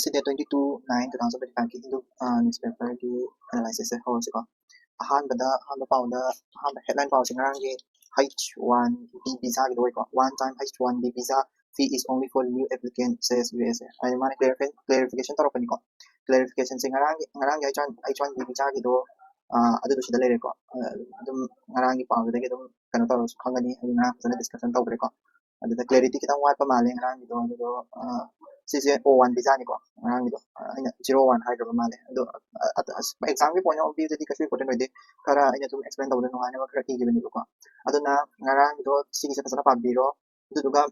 Day 22/9/2025 Hindu newspaper की analysis है और सिका अहान पाउंड headline पाउंड सिंगरांग की H1B visa की दोई को one time H1B visa fee is only for new applicant says USA आई माने clarification तो रोकनी को clarification सिंगरांग H1B visa की दो अदु दुशिदा ले रेको अदुम ngarang की पाउंड देके दो कनो तो खंगनी ना फजने discussion तो रेको अदु clarity की तो वाट माले ngarang की दो sisi O1 visa ni ko ngarang ni do aina 01 hydro male do exam ki point of view jadi kashi important hoide kara aina tum explain tawde no ana kara ki given ni ko aduna ngarang do sigi sa sana pabiro du duga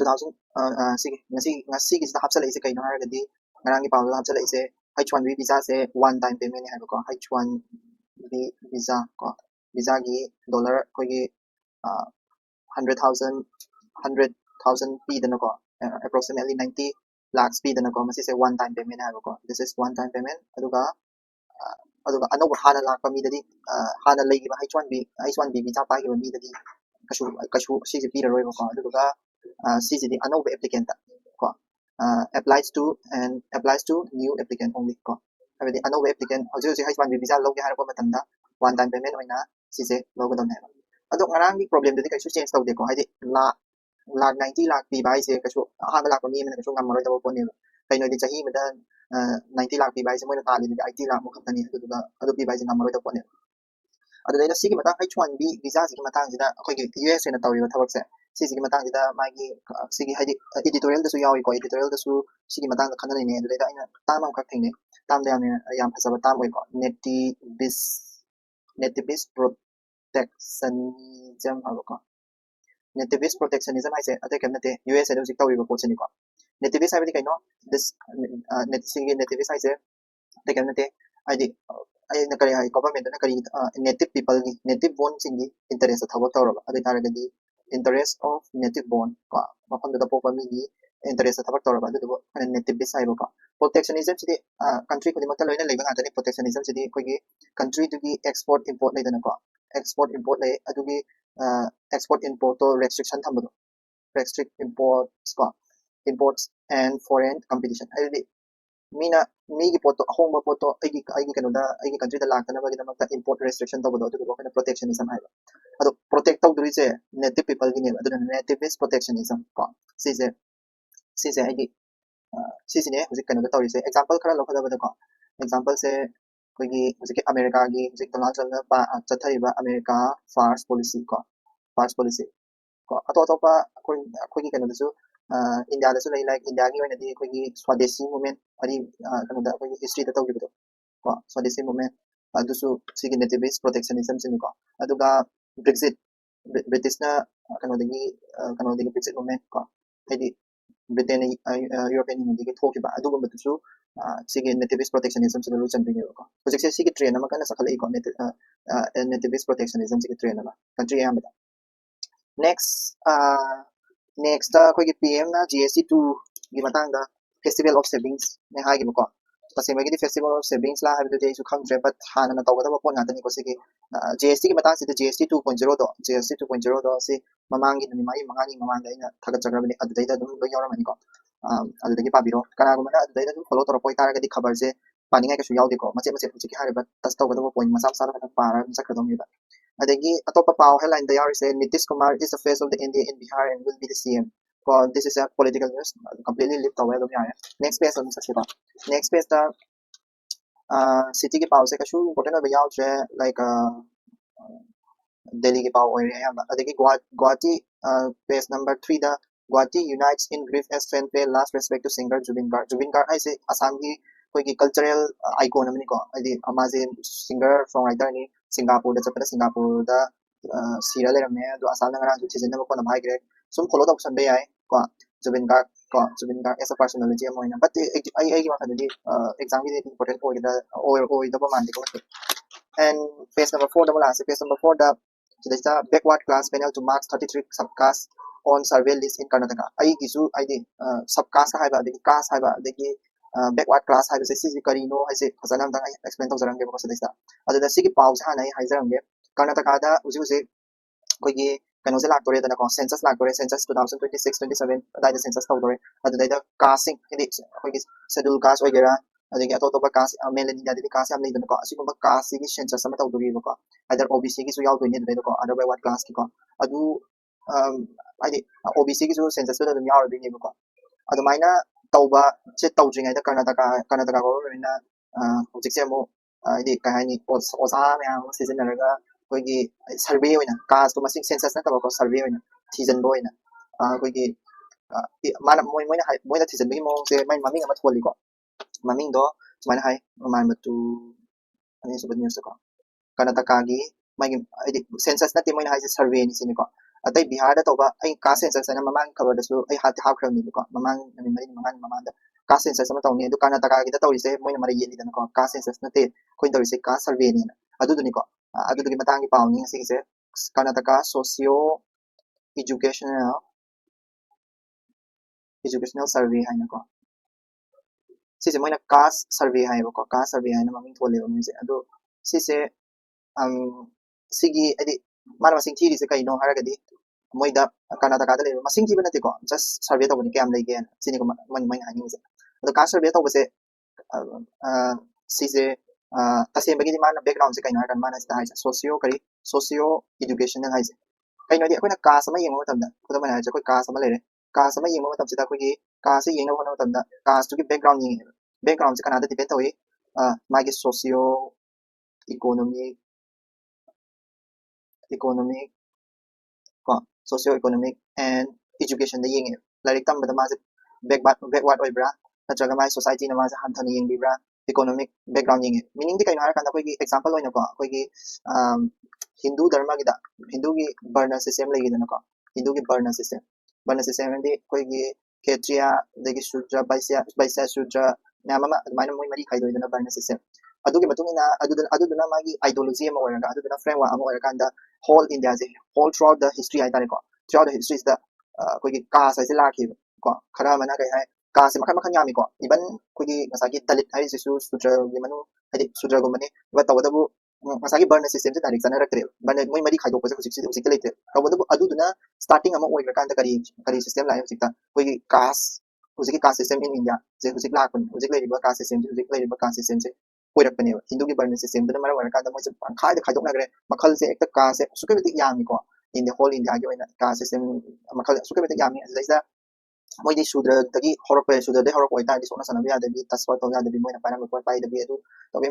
2000 ngasi ki sa hapsala ise kaino har gadi ngarang ki pawla hapsala ise H1B visa se one time payment ni ha ko H1B visa ko visa gi dollar ko gi 100,000 p dana ko approximately 90 lakhs p dana ko masi se one time payment ha ko this is one time payment aduga ano hana lakh pa mi dadi hana legi ba H1B visa pa gi mi dadi kashu si pi roi ko aduga si di ano applicant ko applies to new applicant only ko abedi ano applicant hoji H1B visa lo ge har ko matanda one time payment oina si se lo go dam ha adu ngarang gi problem dadi kashu change tawde ko haidi lakh 90 lakh pi bai se kashu ha lakh mi men kashu ngam maroi taw pon ni kai noi di chahi meda 90 lakh pi bai se moi na ta li 80 lakh mo khatani adu pi bai se ngam maroi taw pon ni adu dai sigi matang H1B visa sigi matang sida akoi gi US na taw ri thawak se sigi matang sida magi sigi haidi editorial da su yawi ko editorial da su sigi matang da khanani ne adu dai ina tam am khak thing ne tam da yam phasaba tam oi ko nativist protectionism ha ko nativist protectionism I say ate kemnate US edu sik tawi ko chini ko nativist I kai no this nativist I say ate kemnate I na kari hai government na kari native people ni native born singi interest thawa tawra ade taragadi interest of native born ko mafam da popa mi ni interest thawa tawra adu nativist I ko protectionism sidi country ko dimakta loina leiba ngata ni protectionism sidi ko gi country to gi export import leidana ko export import le adu gi export import to restriction thambado restrict imports and foreign competition ai mi gi poto home poto ai gi kanoda ai gi country da lakana ba gi damakta import restriction tawado adu ko kana protectionism ai adu protect taw duri se native people gi ne adu nativist protectionism ko si se ai gi si ne hujik kanoda tawri se example khara lo khada ba ko example se koi gi hujik America gi hujik Donald Trump na pa chathariba America first policy ko ato pa koi gi kanoda su India da su lai like India gi oina di koi gi swadeshi movement ari kanoda koi history da tawri ko swadeshi movement adu su sigi nativist protectionism sin ko aduga British na kanoda gi Brexit movement ko edi Britain European Union gi thoki ba aduga matu sigi nativist protectionism su lu chan bi ko hojik se sigi train ama kana sakhalai ko nativist protectionism sigi train ama country amada next koi gi PM na GST2 gi matang da festival of savings ne ha gi ko pasima gi festival of savings la ha de su khang but hana na tawada ba pon ngata ni ko sigi GST gi matang sida GST 2.0 do GST 2.0 do si mamang gi ni mai mangani mamang da ina thaga chagra ni adu da dum lo yawra mani ko adu da gi pabiro kana go mana adu da dum follow to poi tara ga di khabar se pani ngai ka su yaw de ko mache hujik ha ba tas tawada ba point masam sara ka para sakra dom ni ba adagi atopa pau headline da yar say Nitish Kumar is the face of the India in Bihar and will be the CM. Well, this is a political news completely lift away the yar. Next page on sakshita. Next page da city ki pau se ka shu important ba yaw che like Delhi ki pau area ya adagi Guwahati page number 3 da Guwahati unites in grief as fan pay last respect to singer Jubin Garg I say Assam ki koi ki cultural icon amni ko adi amaze singer songwriter ni Singapore da chapra Singapore da sira le ramme do asal ngara ju chizena ko na bhai gre sum follow da option be ai ko Jubin Garg as a personality amoina but ai ma khadi exam gi important ko da o da ba man ko and page number 4 double answer page number 4 da so this the backward class panel to marks 33 subcaste on survey list in Karnataka ai gi su ai di subcaste ha ba de caste ha ba de backward class hai se si karino hai se phasana am dang explain taw jarang ge ko sa adu da sigi pau sa nai hai jarang ge Karnataka da uji koi gi ꯀꯩꯅꯣꯁꯦ ꯂꯥꯛꯇꯣꯔꯦꯗꯅꯀꯣ census ꯂꯥꯛꯇꯣꯔꯦ census 2026 27 ꯑꯗꯥꯏꯗ census ꯇꯧꯗꯣꯔꯦ ꯑꯗꯨꯗꯩꯗ ꯀꯥꯁꯁꯤꯡ ꯍꯥꯏꯗꯤ ꯑꯩꯈꯣꯏꯒꯤ schedule ꯀꯥꯁ ꯑꯣꯏꯒꯦꯔꯥ ꯑꯗꯒꯤ ꯑꯇꯣꯞꯄ ꯀꯥꯁ mainland ꯏꯟꯗꯤꯌꯥꯗꯗꯤ ꯀꯥꯁ ꯌꯥꯝ ꯂꯩꯗꯅꯀꯣ ꯑꯁꯤꯒꯨꯝꯕ ꯀꯥꯁꯁꯤꯒꯤ ꯁꯦꯟꯁꯁ ꯑꯃ ꯇꯧꯗꯣꯔꯤꯕꯀꯣ ꯑꯗꯔ OBCꯒꯤꯁꯨ ꯌꯥꯎꯗꯣꯏꯅꯦ ꯑꯗꯨꯗꯩꯗꯀꯣ ꯑꯗꯔ ꯕꯦꯛꯋꯥꯔꯗ ꯀ꯭ꯂꯥꯁꯀꯤꯀꯣ ꯑꯗꯨ ꯍꯥꯏꯗꯤ OBCꯒꯤꯁꯨ ꯁꯦꯟꯁꯁꯇꯨꯗ ꯑꯗꯨꯝ ꯌꯥꯎꯔꯗꯣꯏꯅꯦꯕꯀꯣ ꯑꯗꯨꯃꯥꯏꯅ ꯇꯧꯕ ꯁꯦ ꯇꯧꯗ꯭ꯔꯤꯉꯩꯗ ꯀꯔꯅꯥꯇꯀꯥ ꯒꯣꯚꯔꯟꯃꯦꯟꯠꯅ ꯍꯧꯖꯤꯛꯁꯦ ꯑꯃꯨꯛ ꯍꯥꯏꯗꯤ ꯀꯩ ꯍꯥꯏꯅꯤ ꯑꯣꯖꯥ ꯃꯌꯥꯝ ꯑꯃ ꯁꯤꯖꯤꯟꯅꯔꯒ ꯑꯩꯈꯣꯏꯒꯤ ꯁꯔꯚꯦ ꯑꯣꯏꯅ ꯀꯥꯁꯇꯣ ꯃꯁꯤꯡ ꯁꯦꯟꯁꯁ ꯅꯠꯇꯕꯀꯣ ꯁꯔꯚꯦ ꯑꯣꯏꯅ ꯊꯤꯖꯟꯕ ꯑꯣꯏꯅ ꯑꯩꯈꯣꯏꯒꯤ ꯃꯣꯏꯅ ꯊꯤꯖꯟꯕꯒꯤ ꯃꯑꯣꯡꯁꯦ ꯃꯥꯏ ꯃꯃꯤꯡ ꯑꯃ ꯊꯣꯜꯂꯤꯀꯣ ꯃꯃꯤꯡꯗꯣ ꯁꯨꯃꯥꯏꯅ ꯍꯥꯏ ꯃꯥꯟꯕꯇꯨ ꯑꯅꯤꯁꯨꯕ ꯅ꯭ꯌꯨꯁꯇꯀꯣ ꯀꯔꯅꯥꯇꯀꯥꯒꯤ ꯃꯥꯒꯤ ꯍꯥꯏꯗꯤ ꯁꯦꯟꯁꯁ ꯅꯠꯇꯦ ꯃꯣꯏꯅ ꯍꯥꯏꯁꯦ ꯁꯔꯚꯦꯅꯤ ꯁꯤꯅꯤꯀꯣ ꯑꯇꯩ ꯕꯤꯍꯥꯔꯗ ꯇꯧꯕ ꯑꯩ ꯀꯥꯁ ꯁꯦꯟꯁꯁ ꯍꯥꯏꯅ ꯃꯃꯥꯡ ꯈꯕꯔꯗꯁꯨ ꯑꯩ ꯍꯥꯞꯈ꯭ꯔꯕꯅꯦꯕꯀꯣ ꯃꯃꯥꯡ ꯅꯨꯃꯤꯠ 4-5 ꯃꯃꯥꯡꯗ ꯀꯥꯁ ꯁꯦꯟꯁꯁ ꯑꯃ ꯇꯧꯅꯤ ꯑꯗꯨ ꯀꯔꯅꯥꯇꯀꯥꯒꯤꯗ ꯇꯧꯔꯤꯁꯦ ꯃꯣꯏꯅ ꯃꯔꯩ ꯌꯦꯠꯂꯤꯗꯅꯀꯣ ꯀꯥꯁ ꯁꯦꯟꯁꯁ ꯅꯠꯇꯦ ꯑꯩꯈꯣꯏꯅ ꯇꯧꯔꯤꯁꯦ ꯀꯥꯁ ꯁꯔꯚꯦꯅꯤꯅ ꯑꯗꯨꯗꯨꯅꯤꯀꯣ ꯑꯗꯨꯗꯨꯒꯤ ꯃꯇꯥꯡꯒꯤ ꯄꯥꯎꯅꯤ ꯉꯁꯤꯒꯤꯁꯦ Karnataka socio educational survey hainako sise moina caste survey haibako caste survey haina maming tholeba mise ado sise sigi adi mana masing thiri se kaino haragadi moida Karnataka da leba masing thiba natiko just survey tawni kyam lege sini ko man hani se ado caste survey tawbase sise tasembagi mana background se kaino haran mana sta haisa socio educational haise kaino di akoina caste ama yengma matamda khudama haisa koi caste ama lere caste ama yengma matam sida koi caste yengna hona matamda caste ki background yeng background se kanada depend tawi magi socio economic ko socio economic and education da yeng like tambada ma backward oibra natraga mai society na ma hanthana yeng bibra economic background yeng meaning di kaino har kan koi example oina ko koi ki Hindu dharma gi da Hindu gi varna system legi dana ko Hindu gi varna system ndi koi gi kshatriya dagi shudra vaisya shudra namama mana moi mari khaidoi dana varna system adugi matungina aduduna magi ideology ama oiraga aduduna framework ama oiraga anda whole India je whole throughout the history ai tare ko throughout the history is the koi gi caste ai se lakhi ko khara mana kai hai caste makhan makhan yami ko even koi gi masagi dalit hai sisu shudra gi manu hadi shudra go mane ba tawadabu masagi varna system se direct jana bane moi mari khaidok pase husik lete tawadabu aduduna starting ama oiraga kanda kari system lai husik ta koi gi caste husik caste system in India je husik lakun husik leriba caste system husik leriba caste system se oirakpane Hindu gi varna system dana mara oiraga kanda moi se khaidok nagre makhal se ekta caste sukai yami ko in the whole India gi oina caste system makhal sukai yami laisa moi di shudra dagi horokpe shudra de horok oita di sona sana biya de taswa to ya de moi na para ko pai de bi adu to be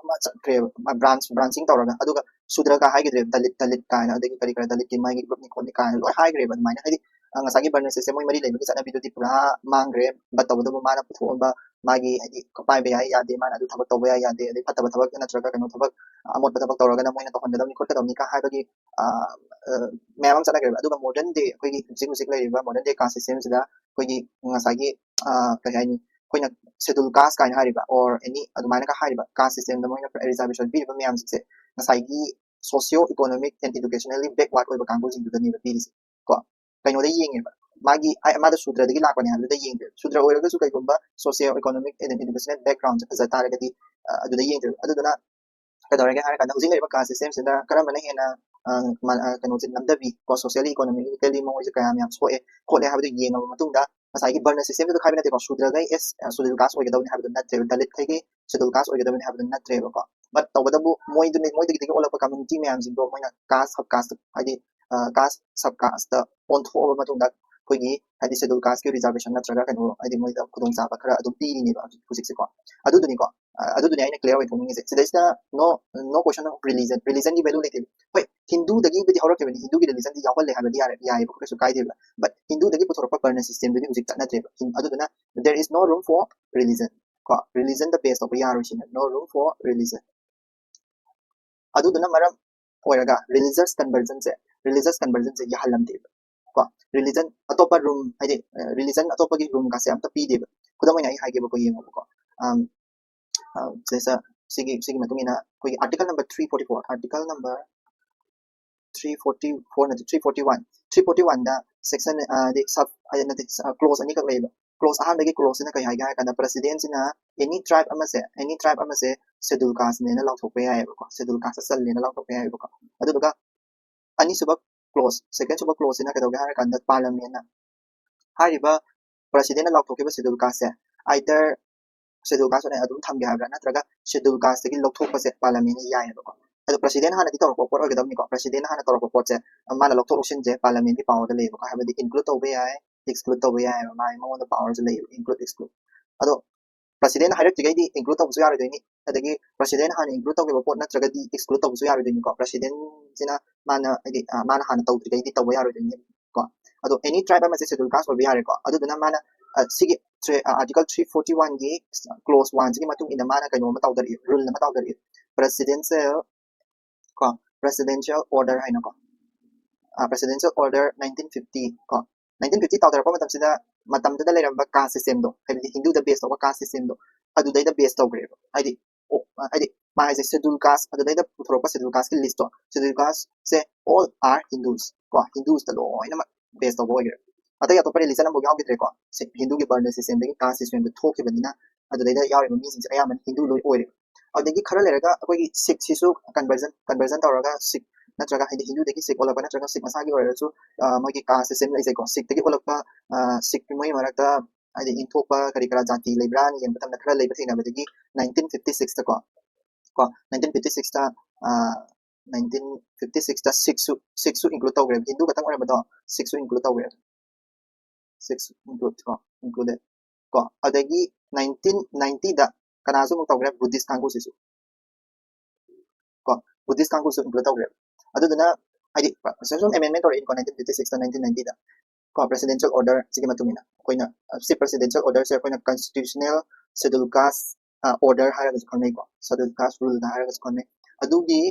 ma chakre branching tawraga aduga shudra ka hai gidre dalit ka na dagi kari dalit ki mai gi group ni khoni ka lo hai gre ba mai na hadi ngasagi barna system moi mari le bi sana bi di pura mangre but to do mana putho ba magi hadi ko pai be ya de mana adu thabak to ba ya de adi phatta thabak na traga kanu thabak amot thabak tawraga na moi na to honda ni khot ka ni ka hai bagi ma'am चलग्रे modern day हजिक modern day caste system से कोई ngasagi kai hani koina schedule caste kain hariba or any adumana ka hariba caste system da moina reservation bi ba myam se ngasagi socio economic and educationally backward oiba kangul jing da ni ba bi ko kaino da yeng ba magi ai amada sudra dagi lakwane ha da yeng sudra oiraga su kai gumba socio economic and educational background za taragadi adu da yeng adu dana kadawrega har kana hujing leba caste system se da karamana hena kano sin namdabi ko socially economically mo je kaya myam so e khole ha du yeng ma tung da masai gi burn system to khabina te ko shudra gai es shudul caste oiga dawni ha du nat tre dalit thai gi shudul caste oiga dawni ha du nat tre ko but tawada bu moi digi ola community myam jing do moina caste sub caste hadi caste sub caste on tho ma tung da koi gi hadi shudul caste ki reservation na traga kano hadi moi da khudong sa ba khara adu pi ni ba husik se ko adu duni ko adu duni aina clear oi thong se sidai no question of religion ki value lete hoi Hindu dagi bi horok ke Hindu ki religion di yawal le ha ba ya ya ko su kai de but Hindu dagi puthorok pa burn system dagi husik na tre adu duna there is no room for religion ko religion the base of yaru shin no room for religion adu duna maram oiraga religious conversion se yahalam de ko religion atopa room hide religion atopa gi room ka se am ta pi de khudamai ai hage ba ko yeng ko jesa sigi matungina koi article number 344 na 341 da section the sub clause ani ka leba clause ahan bagi clause na kai haiga kana president na any tribe amase schedule caste ne na law thok pe ai ko schedule caste sal ne na law thok pe ai ko adu duga ani subak clause second suba clause ina kadawge har kanda parliament na hariba president na lauthokiba schedule caste se either schedule caste na adum thamge habra natraga schedule caste gi lautthokpa se parliament ni yai ba ko ado president hana di torko pot ogadam ni ko president hana torko pot se mana lautthok option je parliament gi power de le ba habadi include to be yai exclude to be yai mai mo the power je le include exclude ado president hire tigadi include to su yar de ni adagi president hana include to be pot natraga di exclude to su yar de ni ko president sina mana adi mana hana to tigadi to yar de ni ko ado any tribe ama se schedule caste be yar ko ado duna mana sigi article 341 gi clause 1 gi matung ina mana kaino ma tawdari rule na tawdari presidential ko presidential order haino ko presidential order 1950 ko 1950 tawdar pa matam da leramba caste system do habi hindu da base of caste system do adu dai da base tawgre adi adi ma is schedule caste adu dai da puthropa schedule caste ki list to schedule caste say all are hindus ko hindus da lo ina base to boy अतः या तो परे listen हम याव को हिंदू के burn system दे caste system दे थोके बनिना अदु दे याव मी सिंग अया मन हिंदू लोय ओरे अदगी खरा लेरगा अखोगी सिक सिसु कन्वर्जन तौरगा सिक नत्रगा हिंदू दे की सिक ओलपा नत्रगा सिक मसागी ओरसु मगी कास्ट सिस्टम लाइसे को सिक दे ओलपा सिक मोय मरकता आदि इंथोपा करी करा जाति लेब्रा नि यम तम खरा लेबा थेना बदगी 1956 तक को 1956 ता 1956 ता 6 include तौरे हिंदू खतम ओरे बदो 6 include तौरे 6 included ko adagi 1990 da kanasu mo tawre buddhist kangu sisu ko buddhist kangu su include tawre aduduna id some amendment or in 1956 to 1990 da ko presidential order sige matumina koina si presidential order se koina constitutional schedule caste order hara gas konne ko schedule caste rule da hara gas konne adugi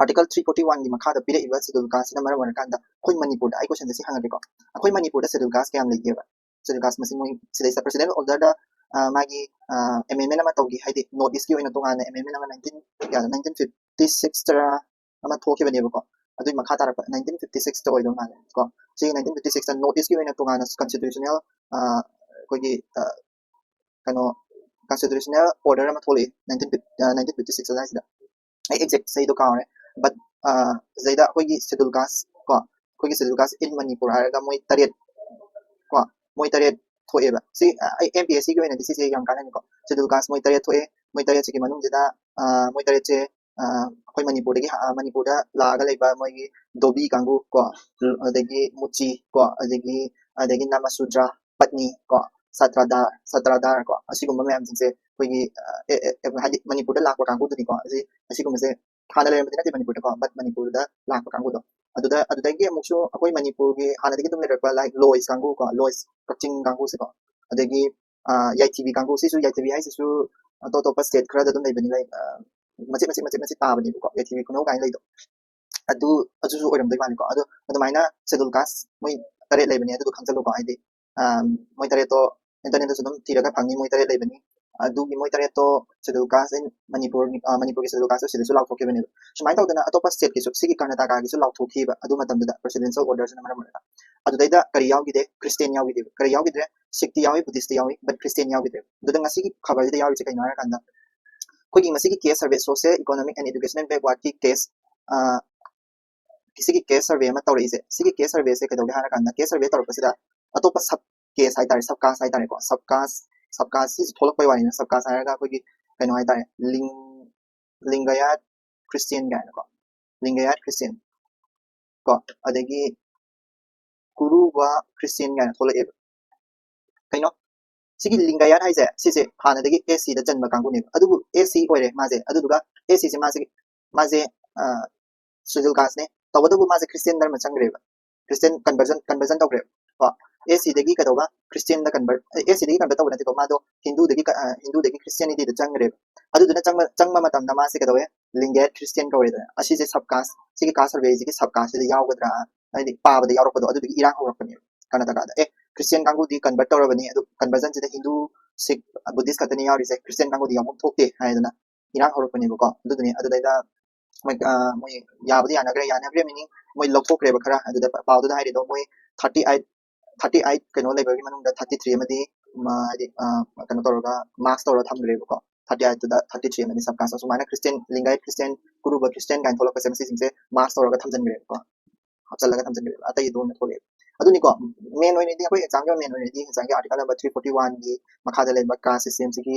article 341 gi makha da pire iba schedule caste na mara kan da koi manipur da ai question si hanga ko akoi manipur da schedule caste kyam lege ba schedule caste masin moi sidai president order da magi amendment ama tawgi haidi notice ki oina tonga na amendment ama 1956 tara ama thoke bane ba ko adui makha tara 1956 to oidong na ko si 1956 ta notice ki oina tonga na constitutional koi gi kano constitutional order ama thole 1956 da sida ai exact sai do ka but zaida koi gi schedule caste ko koi gi schedule caste in manipur ha ga moi tariet ko moi tariet thoe ba si ai mpsc gi oina disi se yam kana ni ko schedule caste moi tariet thoe moi tariet se gi manung jida moi tariet che koi manipur de gi manipur da la ga leiba moi gi dobi kangu ko adagi muchi ko adagi namasudra patni ko satrada ko asigum ma am jingse koi gi hadi manipur da la ko kangu du ni ko asigum se khana le madina manipur ko but manipur da la ko kangu do aduda gi amukshu akoi manipur gi hana de gi dum le ba like lois kangu ko lois kaching kangu se ko adagi yaitv kangu si su yaitv hai si su to pa state khra da dum le bani like machi ta bani ko yaitv ko no kai le do adu su oram dai mani ko adu maina schedule caste moi tare le bani adu khangchalo ko ai de moi tare to internet su dum tira ka phangi moi tare le bani adu gi moi tare to schedule caste in manipur ki schedule caste se su lau thoke bani sumai ta dana atopa state ki su sigi karnataka gi su lau thoki ba adu matam da presidential orders na mara adu dai da kari yaw gi de christian yaw gi de kari yaw gi de sikh yaw buddhist yaw but christian yaw gi de adu ngasi gi khabar de yaw che kai na kan da ko gi ngasi gi case survey social economic and educational backward ki case किसी की case सर्वे में तौर इसे सिगी case सर्वे से कदोगे हाना कांदा case सर्वे तौर पसिदा अतोप सब case high तारे सब कास हाई तारे को सब कास से थोलक पय वानी सब कास हायगा कोई कनो हाई तारे लिंगायत क्रिश्चियन गाय को लिंगायत क्रिश्चियन को अदेगी गुरु वा क्रिश्चियन गाय थोलक ए कनो सिगी लिंगायत हाइसे सिसे हाना देगी एसी द जन्म कांगु ने अदुबु एसी ओरे माजे अदुदुगा एसी से माजे schedule caste ne tawadu ma se christian dharma changre ba christian conversion tawre ko ac degi ka dawa christian da convert ac degi convert tawna ko ma do hindu degi christianity da changre adu duna changma matam na ma se ka dawe lingayat christian ka ore da asi se sub caste sigi caste survey sigi sub caste da yaw gadra ai di pa ba da yaw ko do adu degi irang ho rakni kana ta da christian kangu di convert tawra bani adu conversion se da hindu sikh buddhist ka tani yaw ri se christian kangu di yaw thokte hai dana irang ho rakni ko adu duni adu da moi yabdi yanagre meaning moi lokthokre ba khara adu da paw da hai do moi 38 kano level gi manung da 33 amadi ma di kano toroga marks toro thamgre ko 38 to da 33 amadi sab ka so mana christian lingayat christian guru ba christian kan tholok se sing se marks toroga thamjangre ko hapchalaga thamjanbe atai do na thole aduni ko main oine di akoi exam ga main oine di exam ga article number 341 gi makhada leba caste system sigi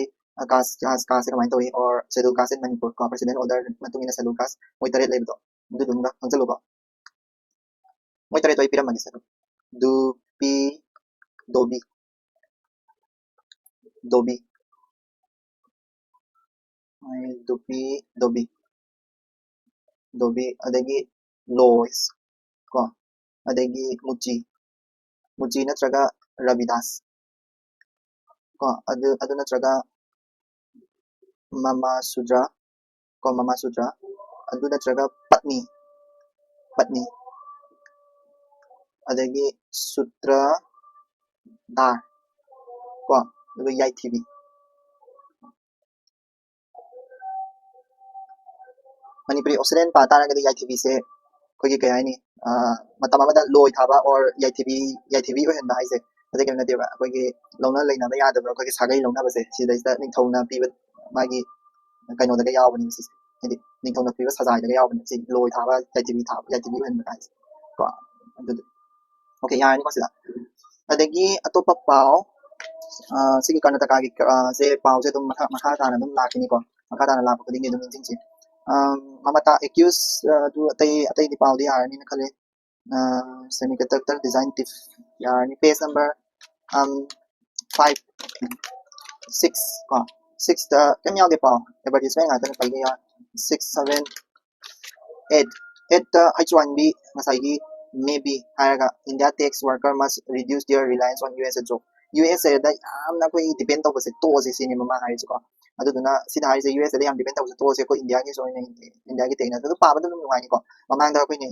caste kamai toy or schedule caste in Manipur ko president order matungina schedule caste moi tare lebdo du dunga hanjalo ko moi tare toy piram magi sa du pi dobi dobi mai dupi dobi dobi adagi lois ko adagi muji natraga ravidas ko adu natraga mama sudra ko mama sudra adu natraga patni adagi sutra dar ko adu yai tv Manipuri Occident pa tara ga yai tv se ko gi kaya ni matam amada loi thaba or yai tv o hen ba haise adai kan na deba ko gi longna leina ba ya da ko gi sagai longna ba se si dai sta ning thona pi ba magi kaino da ga yaw bani si hedi ning thona pi ba sajai da ga yaw bani si loi thaba yai tv o hen ba haise ko okay ya ni ko sila adagi atopa pau sigi Karnataka gi se pau se tum makha ta na dum lakini ko makha ta na la ko ding dum jing chi mamata accuse tu atai di pau di har ni khale semiconductor design tip ya ni page number 5 6 ko 6 ta kem yaw de pau advertisement nga ta pai ya 6 7 8 ta H1B masai gi maybe haraga India takes worker must reduce their reliance on US job US da amna koi depend to se to se sini mama hai ko aduna sida hai se US da yam depend to se to se ko India gi so ni India gi tekna to pa ba dum ngai ko mamang da ko ni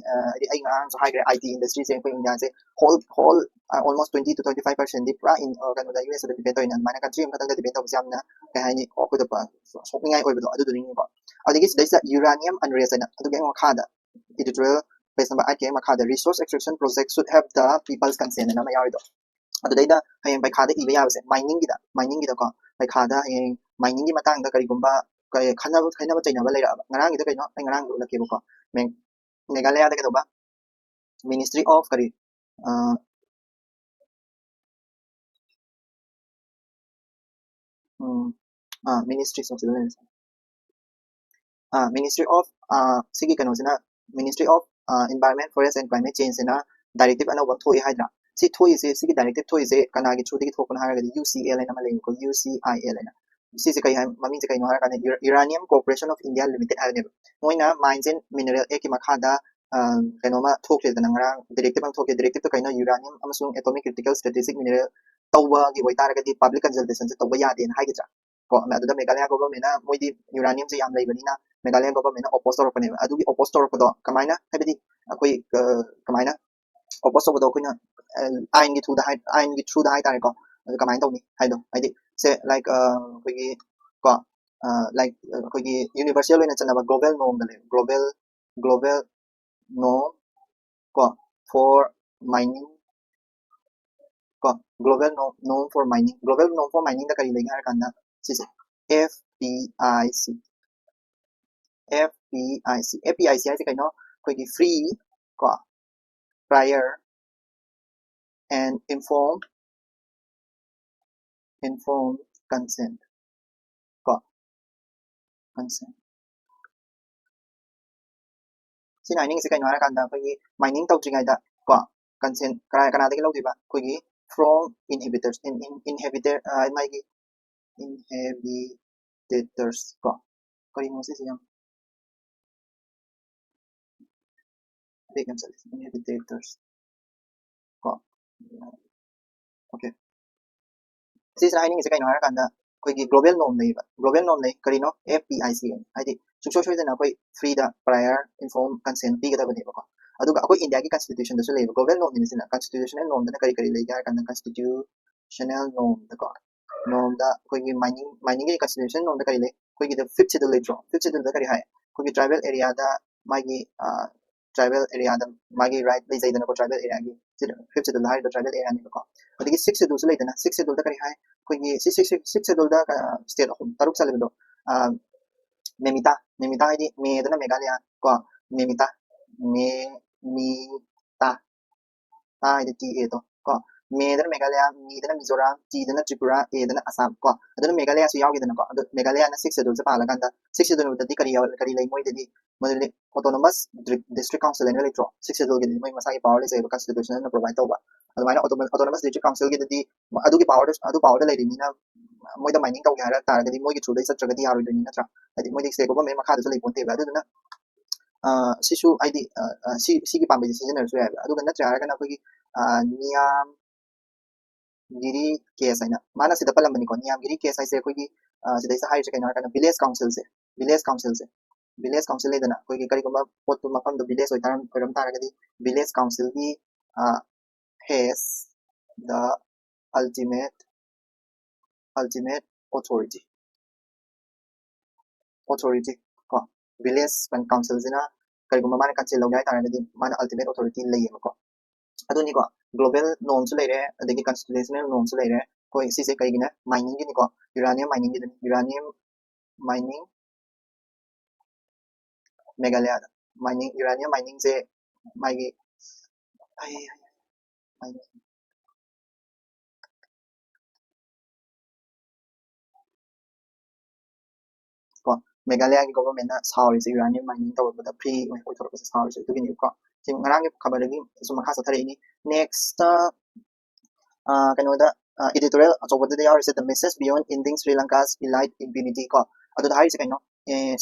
ai nga so hai IT industry se ko India se whole almost 20 to 25% di pra in kan da US da depend to in mana country ma da depend to se amna ka hai ni ko da pa so ngai oi ba do adu ni ko adigi sida uranium unrest na adu ga kha da editorial page number 8 ma kha the resource extraction project should have the people's consent na ma yawi do adida hayeng bai kha da iba yawe se mining gi da ko bai kha da hayeng mining gi matang da kari gumba kai khana ba chaina ba leira ngarang gi da kai no ai ngarang la ke ko Meghalaya da ke do ba ministry of kari ministry of Ministry of sigi kano sina Ministry of Environment Forest and Climate Change na directive ana one thoi haidra si thoi se sigi directive thoi se kana gi thudi thokna haraga UCL na malay ko UCIL na si se kai mami se kai no haraga Uranium Corporation of India Limited ne moina mines and mineral e ki makhada kano ma thokle da ngrang directive ang thokle directive to kai no uranium amasung atomic critical strategic mineral tawwa gi waitara ga di public consultation se tawwa ya den haidra ko na da Meghalaya government na moidi uranium se yam leibani na Meghalaya government na oppose tawrapane adugi oppose tawrapado kamaina habidi akoi kamaina oppose tawdo koina ain gi through da hai tare ko kamaina tawni haido haidi se like koigi ko like koigi universal oina chanaba global norm da le global norm ko for mining ko global norm for mining da kari legi har kanna sise FPIC hai kai no koigi free ko prior and informed consent ko consent sina mining se kai no har kanda koigi mining tawtringai da ko consent kana da lo diba koigi from inhibitors inhibitors ko koigi mo se siam inhibitors ko okay sisa mining se kai no har kanda koigi global norm nei kari no FPIC haidi suksho shoi na koi free da prior informed consent pi ga da bani ko aduga akoi India ki constitution da su le global norm ni sina constitutional norm da kari le ga kan constitutional norm da ko norm da koigi mining ki constitution norm da kari le koigi da fifth schedule le fifth schedule da kari hai koigi tribal area da magi tribal area da magi right le jai da ko tribal area gi fifth schedule hai da tribal area ni ko adigi sixth schedule le da sixth schedule da kari hai koigi sixth schedule da state of taruk sal do memita hai di me da na Meghalaya ko memita ta ꯍꯥꯏꯗꯤ T ꯑꯦꯗꯣ ꯀꯣ ꯃꯦꯗꯅ ꯃꯦꯘꯥꯂꯌꯥ ꯃꯤꯗꯅ ꯃꯤꯖꯣꯔꯥꯝ ꯇꯤꯗꯅ ꯇ꯭ꯔꯤꯄꯨꯔꯥ ꯑꯦꯗꯅ ꯑꯁꯥꯝ ꯀꯣ ꯑꯗꯨꯅ ꯃꯦꯘꯥꯂꯌꯥꯁꯨ ꯌꯥꯎꯈꯤꯗꯅꯀꯣ ꯑꯗꯨ ꯃꯦꯘꯥꯂꯌꯥꯅ 6 ꯁꯦꯗꯨꯜꯁꯦ ꯄꯥꯜꯂꯀꯥꯟꯗ 6 ꯁꯦꯗꯨꯜꯗꯗꯤ ꯀꯔꯤ ꯂꯩ ꯃꯣꯏꯗꯗꯤ ꯃꯗꯨꯗꯤ autonomous district council ꯍꯥꯏꯅ ꯂꯩꯇ꯭ꯔꯣ 6 ꯁꯦꯗꯨꯜꯒꯤꯗꯤ ꯃꯣꯏ ꯃꯁꯥꯒꯤ ꯄꯥꯋꯔ ꯂꯩꯖꯩꯕ ꯀꯟꯁꯇꯤꯇ꯭ꯌꯨꯁꯟꯅ ꯄ꯭ꯔꯣꯚꯥꯏꯗ ꯇꯧꯕ ꯑꯗꯨꯃꯥꯏꯅ ꯑꯣꯇꯣꯅꯣꯃꯁ ꯗꯤꯁꯇ꯭ꯔꯤꯛ ꯀꯥꯎꯟꯁꯤꯜꯒꯤꯗꯗꯤ ꯑꯗꯨꯒꯤ ꯄꯥꯋꯔꯗ ꯂꯩꯔꯤꯅꯤꯅ ꯃꯣꯏꯗ ꯃꯥꯏꯅꯤꯡ ꯇꯧꯒꯦ ꯍꯥꯏꯔ ꯇꯥꯔꯒꯗꯤ ꯃꯣꯏꯒꯤ ꯊ꯭ꯔꯨꯗꯩ ꯆꯠꯇ꯭ꯔꯒꯗꯤ ꯌꯥꯔꯣꯏꯗꯣꯏꯅꯤ ꯅꯠꯇ꯭ꯔꯥ ꯍꯥꯏꯗꯤ ꯃꯣꯏꯗꯤ ꯁ꯭ꯇꯦꯠ ꯒꯣꯚꯔꯟꯃꯦꯟꯠ ꯃꯈꯥꯗꯁꯨ ꯂꯩꯄꯣꯟꯇꯦꯕ ꯑꯗꯨꯗꯨꯅ ꯁꯤꯁꯨ ꯍꯥꯏꯗꯤ ꯁꯤꯒꯤ ꯄꯥꯝꯕꯩꯁꯦ ꯁꯤꯖꯤꯟꯅꯔꯁꯨ ꯌꯥꯏꯕ ꯑꯗꯨꯒ ꯅꯠꯇ꯭ꯔꯦ ꯍꯥꯏꯔꯒꯅ ꯑꯩꯈꯣꯏꯒꯤ ꯅꯤꯌꯥꯝꯒꯤꯔꯤ ꯀꯦꯁ ꯍꯥꯏꯅ ꯃꯥꯅ ꯁꯤꯗ ꯄꯜꯂꯝꯕꯅꯤꯀꯣ ꯅꯤꯌꯥꯝꯒꯤꯔꯤ ꯀꯦꯁ ꯍꯥꯏꯁꯦ ꯑꯩꯈꯣꯏꯒꯤ ꯁꯤꯗꯩꯁꯤꯗ ꯍꯥꯏꯔꯤꯁꯦ ꯀꯩꯅꯣ ꯍꯥꯏꯔꯀꯥꯟꯗ ꯚꯤꯂꯦꯖ ꯀꯥꯎꯟꯁꯤꯜ ꯂꯩꯗꯅ ꯑꯩꯈꯣꯏꯒꯤ ꯀꯔꯤꯒꯨꯝꯕ ꯄꯣꯠꯇꯨ ꯃꯐꯝꯗꯨ ꯚꯤꯂꯦꯖ ꯑꯣꯏꯔꯝ ꯇꯥꯔꯒꯗꯤ ꯚꯤꯂꯦꯖ ꯀꯥꯎꯟꯁꯤꯜꯒꯤ ꯍꯦꯁ ꯗ ultimate authority ꯀꯣ ꯚꯤꯂꯦꯖ ꯀꯥꯎꯟꯁꯤꯜꯁꯤꯅ ꯀꯔꯤꯒꯨꯝꯕ ꯃꯥꯅ ꯀꯟꯁꯦꯜ ꯂꯧꯒꯦ ꯍꯥꯏꯇꯥꯔꯒꯗꯤ ꯃꯥꯅ ꯑꯜꯇꯤꯃꯦꯠ ꯑꯣꯊꯣꯔꯤꯇꯤ ꯂꯩꯌꯦꯕꯀꯣ ꯑꯗꯨꯅꯤꯀꯣ ꯒ꯭ꯂꯣꯕꯦꯜ ꯅꯣꯔꯝꯁꯨ ꯂꯩꯔꯦ ꯑꯗꯒꯤ ꯀꯟꯁꯇꯤꯇ꯭ꯌꯨꯁꯅꯦꯜ ꯅꯣꯔꯝꯁꯨ ꯂꯩꯔꯦ ꯑꯩꯈꯣꯏ ꯁꯤꯁꯦ ꯀꯩꯒꯤꯅ ꯃꯥꯏꯅꯤꯡꯒꯤꯅꯤꯀꯣ ꯌꯨꯔꯥꯅꯤꯌꯝ ꯃꯥꯏꯅꯤꯡꯒꯤꯗꯅꯤ ꯌꯨꯔꯥꯅꯤꯌꯝ ꯃꯥꯏꯅꯤꯡ ꯃꯦꯘꯥꯂꯌꯥꯗ ꯌꯨꯔꯥꯅꯤꯌꯝ ꯃꯥꯏꯅꯤꯡꯁꯦ ꯃꯥꯒꯤ ꯀꯣ ꯃꯦꯘꯥꯂꯌꯥꯒꯤ ꯒꯣꯚꯔꯟꯃꯦꯟꯠꯅ ꯁꯥꯎꯔꯤꯁꯦ ꯌꯨꯔꯥꯅꯤꯌꯝ ꯃꯥꯏꯅꯤꯡ ꯇꯧꯔꯛꯄꯗ ꯐ꯭ꯔꯤ ꯑꯣꯏꯅ ꯑꯣꯏꯊꯣꯔꯛꯄꯁꯦ ꯁꯥꯎꯔꯤꯁꯦ ꯑꯗꯨꯒꯤꯅꯤꯀꯣ ꯁꯤ ꯉꯔꯥꯡꯒꯤ ꯈꯕꯔꯗꯒꯤ ꯁꯨꯝ ꯃꯈꯥ ꯆꯠꯊꯔꯛꯏꯅꯤ ꯅꯦꯛꯁꯇ ꯀꯩꯅꯣꯗ editorial ꯑꯆꯧꯕꯗꯗꯤ ꯌꯥꯎꯔꯤꯁꯦ the message beyond ending Sri Lanka's elite impunity ꯀꯣ ꯑꯗꯨꯗ ꯍꯥꯏꯔꯤꯁꯦ ꯀꯩꯅꯣ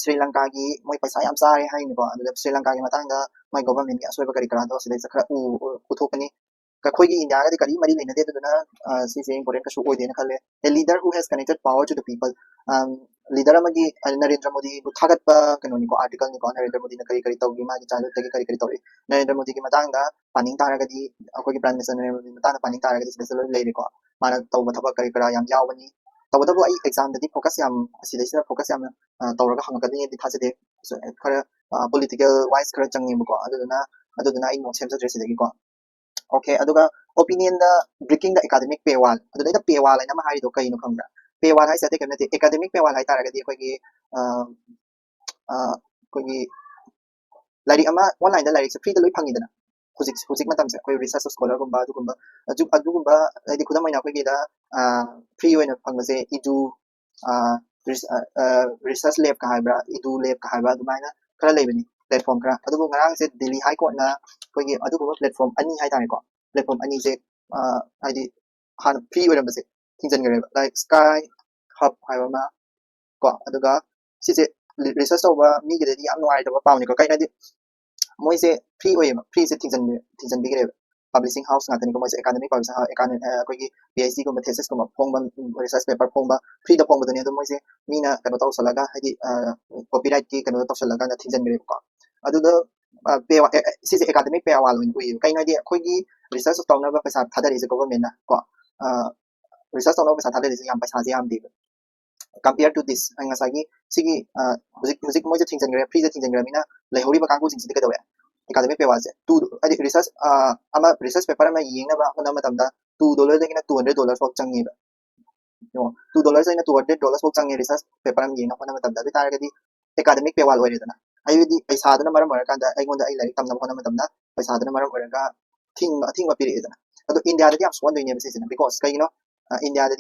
ꯁ꯭ꯔꯤ ꯂꯪꯀꯥꯒꯤ ꯃꯣꯏ ꯄꯩꯁꯥ ꯌꯥꯝ ꯆꯥꯔꯦ ꯍꯥꯏꯅꯤꯀꯣ ꯑꯗꯨꯗ ꯁ꯭ꯔꯤ ꯂꯪꯀꯥꯒꯤ ꯃꯇꯥꯡꯗ ꯃꯣꯏ ꯒꯣꯚꯔꯟꯃꯦꯟꯠꯀꯤ ꯑꯁꯣꯏꯕ ꯀꯔꯤ ꯀꯔꯥꯗꯣ ꯁꯤꯗꯩꯁꯤꯗ ꯈꯔ ꯎꯊꯣꯛꯀꯅꯤ ꯑꯩꯈꯣꯏꯒꯤ ꯏꯟꯗꯤꯌꯥꯒꯗꯤ ꯀꯔꯤ ꯃꯔꯤ ꯂꯩꯅꯗꯦ ꯑꯗꯨꯗꯨꯅ ꯁꯤꯁꯦ ꯏꯝꯄꯣꯔꯇꯦꯟ ꯀꯩꯁꯨ ꯑꯣꯏꯗꯦꯅ ꯈꯜꯂꯦ a leader who has connected power to the people leader अमगी नरेंद्र मोदी थागत कनोनिको आर्टिकल निको नरेंद्र मोदी करी करी तौगी मागी चाइल्डहुड करी करी तौगी नरेंद्र मोदी की मतांगदा पानिंग तारगदी अखोगी प्राइम मिनिस्टर नरेंद्र मोदी मतांगदा पानिंग तारगदी सिदसलो लेरिको माना तौब थबक करी करा याम यावनी तौबदबो आई एग्जाम ददी फोकस याम सिदैसिदा फोकस याम तौरगा हंगकदनी दि थाजदे खरा पॉलिटिकल वाइज खरा चंगीबको अदुदना आई नो सेमजद्रे सिदगिको ओके अदुगा opinion the breaking the academic paywall अदुदा पेवाल आइना मा हारिदो कइनो खंगरा पेवाल हाइसे अते कनते एकेडमिक पेवाल हाइ तारगदी अखोगी अखोगी लाइरिक अमा ऑनलाइन द लाइरिक से फ्री द लोइ फंगिदना हुजिक मतम से अखोई रिसर्च स्कॉलर गुम्बा अदुगुम्बा लाइदि खुदम मैना अखोगी दा फ्री ओइना फंगसे इदु रिसर्च लैब का हाइब्रा इदु लैब का हाइब्रा दुमाइना खरा लेबनी प्लेटफॉर्म खरा अदुबु ngarang se Delhi high court ना अखोगी अदुगुम्बा प्लेटफॉर्म अनि हाइ तारेको प्लेटफॉर्म अनि से हाइदि हान फ्री ओइरमबसे थिंजनगरे लाइक स्काई हब हाइबमा को अदुगा सिसे रिसर्च तौबा मीगेदि याम नुआइदबा पावनिको काइनादि मोइसे फ्री ओइमा फ्री से थिंजन बिगरे पब्लिशिंग हाउस नातनिको मोइसे एकेडमिक पब्लिशिंग एकाडमिक अखोगी पीएचडी को थेसिस को फोंबा रिसर्च पेपर फोंबा फ्री द फोंबदनि अदु मोइसे मीना कनो तौसलगा हाइदि कॉपीराइट की कनो तौसलगा ना थिंजनगरे को अदुदा पेवा सिसे एकेडमिक पेवाल ओइन उइ काइनादि अखोगी रिसर्च तौनबा पैसा थादरिसे गवर्नमेंट ना को रिसर्च तौनबा पैसा थादरिसे याम पैसा जे याम दि compared to this ngasagi sigi music moje thingjangra free je thingjangra mina lehori ba kangu sing kadawe academic paper je tu adi research ama research paper ma yengna ba ona matamda $2 dagina $200 fok changi ba no $2 ina $200 fok changi research paper ma yengna ona matamda bi taragadi academic paper oire dana ayudi paisa dana maram marakanda aigonda ai like tamna ona matamda paisa dana maram oraga thing ma piri dana ado india da yam swan doine ba sisina because kai no india da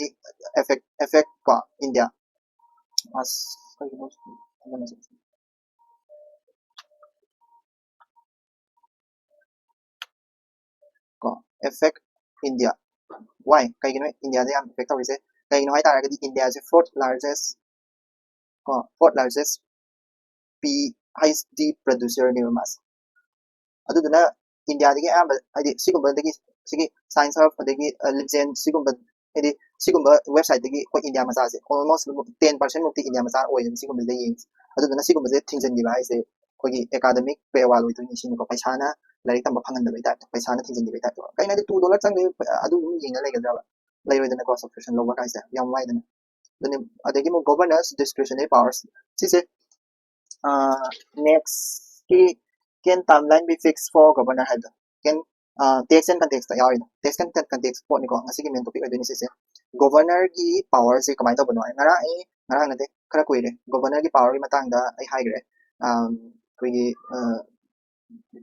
effect ko india as affect India. Why? Kaigino India they am affect is kaigino hai taragadi India is fourth largest PhD producer ni mas. Aduduna India dagi am adi sigumba dagi sigi science of dagi legend sigumba adi sigumba website dagi ko India masa se almost 10% mukti India masa oy sigumba dagi aduduna sigumba je thingjan gi bai se kogi academic paywall oi tuni sin ko paisana like तम फंगन दबे ता पैसा न थिंजन दबे ता कई ना $2 चंग अदु यिंग लेगद्रा लाइरोदन को सब्सक्रिप्शन लोबा काइसे याम वाइदन दने अदगी मो गवर्नर्स डिस्क्रिशनरी पावर्स सिसे नेक्स्ट की can timeline be fix for governor head can text and context यावि टेक्स्ट एंड कंटेक्स्ट पॉइंट निको असigi मेन टॉपिक अदनि सिसे गवर्नर की पावर से कमाई तबनो ngara nate खरा कोइरे गवर्नर की पावर की मतंग दा ai हाइग्रे कोइगी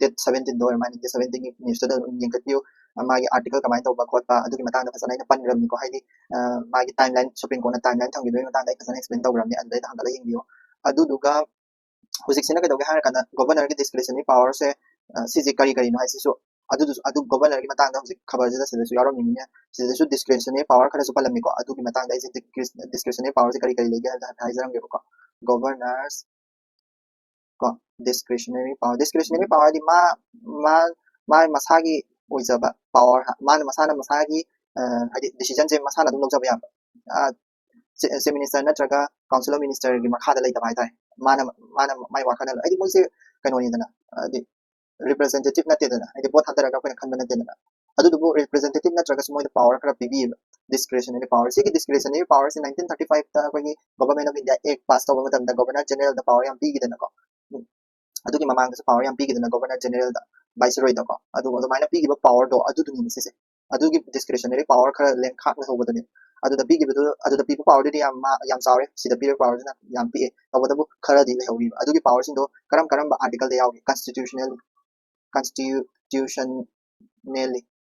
date 17 door mine date 17 gi news da yengkatpiu magi article kamai tawba khotpa adugi matang da fasana ina panramni ko haidi magi timeline supreme court na timeline thangi doi matang da fasana explain tawramni andai da hangala yengbiu aduduga hujik sina kadoge har kana governor gi discretionary power se siji kari no haisi so adu governor gi matang da hujik khabar jada se su yarom ni se su discretionary power khara su palamni ko adugi matang da discretionary power se kari lege da haizaram ge ko governors ko discretionary power di ma masagi oizaba power man masana masagi hadi decision se masana dum lojaba ya se minister natraga council of minister gi makha da lai da bai tai mana mai wakana adi mo se kano ni dana adi representative na te dana adi both hadara ka khan bana te dana adu du representative natraga smo the power kara pibi discretionary power se ki discretionary power in 1935 ta ko gi government of india act pass taw matam da governor general the power yam pi gi dana ko adugi mamang sa power yam pi gi dana governor general da viceroy da ko adu do maina pi gi power do adu du ni se adugi discretionary power khara len khak na hoba dani adu da pi gi adu da pi power di yam saure si da pi power na yam pi taw da bu khara di le hobi adugi power sin do karam ba article da yawi constitutionally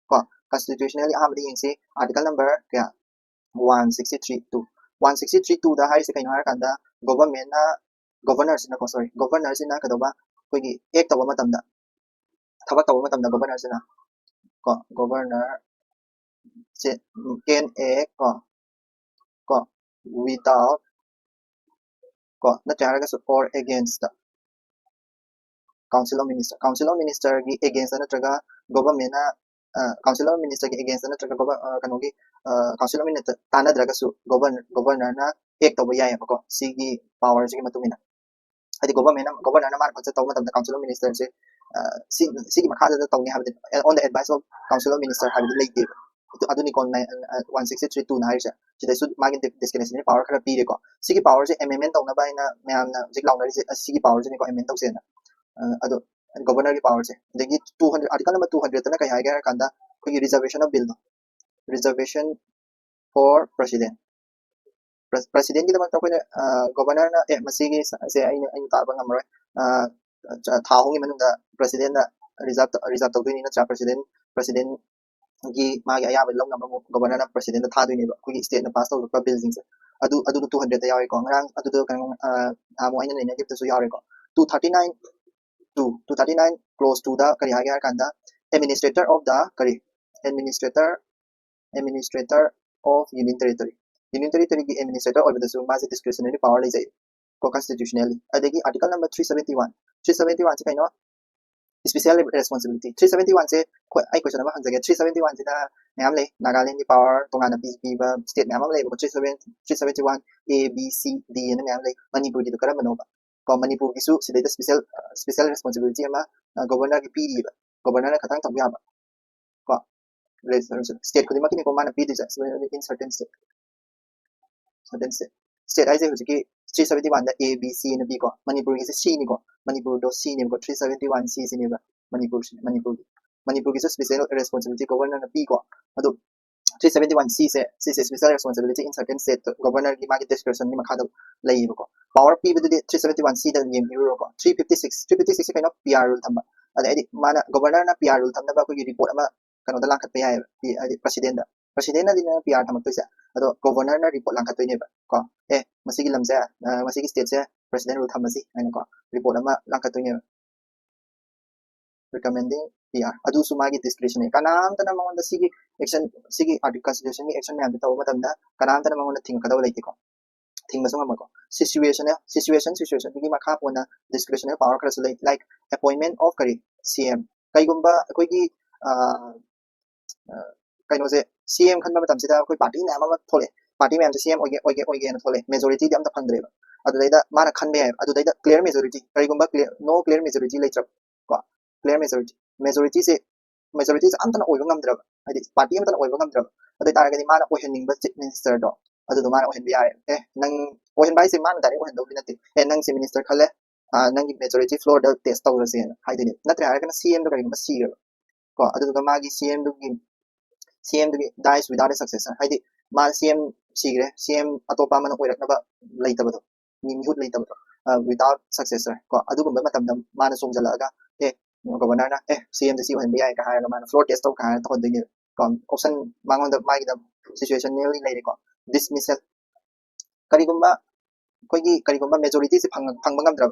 ko constitutionally amri yengse article number kya 1632 1632 da hai se kaino har kanda government na governors na ko sorry governors na kadoba koigi ek tawa matamda thaba tawa matamda governors na ko governor se can ek ko without ko na taraga or against the council of minister gi against na traga government na council of minister gi against na traga kano gi council of minister tana draga su governor na ek tawa yai ko sigi power sigi matumina adi governor na mar ko tawa matamda council of minister se sigi makha da tawni habde on the advice of council of minister habde like aduni kon 1632 na haisa sida su magin discretionary power khara pi re ko sigi power se amendment tawna ba ina myam na jik lawnari se sigi power se ni ko amendment tawse na ado governor ki power se degi 200 article number 200 tana kai haiga kanda ko reservation of bill reservation for president president ki damak ta ko governor na masigi se ai ta ba ngamro tha hongi manunda president na reserve tawdini na cha president gi magi ayaba lawna ba governor na president na tha dini ba ko state na pass taw bills se adu 200 ta yawi ko ngang adu kan amo aina ne negative su yawi ko 239 close to the kari hage kanda administrator of the kari administrator of union territory ki administrator or the suma discretionary power lai jai ko constitutionally adegi article number 371 se kaino special responsibility 371 se ai question number hanjage 371 se na myam le nagaland ki power tongana piba state myam le ko 371 a b c d na myam le manipur di karam no ba ko manipur ki su sida special responsibility ama governor ki pd ba governor na khatang taw ya ba ko state ko dimaki ni ko mana pd ja in certain state ai je hujiki 371 da a b c na b ko manipur ki se c ni ko manipur do c ni ko 371 c ni ba manipur ki special responsibility governor na p ko adu 371 c se special responsibility in certain state governor ki magi discretion ni makha da lai ba ko power p bi 371 c da yem euro ko 356 kind of pr rule thamba adi mana governor na pr rule thamba ba ko report ama kano da langkhat pa ya adi president na din na pr thamak toisa ado governor na report langkhat toine ba ko masigi lamja masigi state se president rule thamasi aina ko report ama langkhat toine recommending PR adu sumagi discretion kanam tana mangonda sigi action sigi article constitution ni action nyam taw matamda kanam tana mangonda thing kadaw laiti ko thing masung ma ko situation ni makha pona discretionary power kra like appointment of kari cm kai gumba koi gi kaino se cm khan ba matam sida koi party na ma thole party mem cm oge na thole majority dam ta phangre ba adu daida mana khan be adu daida clear majority kai gumba no clear majority lai trap ko clear majority se antana oiba ngamdra hadi party amtana oiba ngamdra adu taragadi mana ohenning ba chief minister do adu mana ohen bi nang ohen bai se mana dare ohen do binati nang chief minister khale nang majority floor da test tawrase haidini natra haragana cm do kai ba c ko adu magi cm do dies without a successor haidi ma cm sigre cm atopa mana oirak na ba leitabado ni hut leitabado without successor ko adu gumba matam mana somjala ga governor na CM si ohen bi ka ha ga man floor test to ka to de option mangon da mai da situation ne lai ko dismissal karigumba karigumba majority se phang bangam dra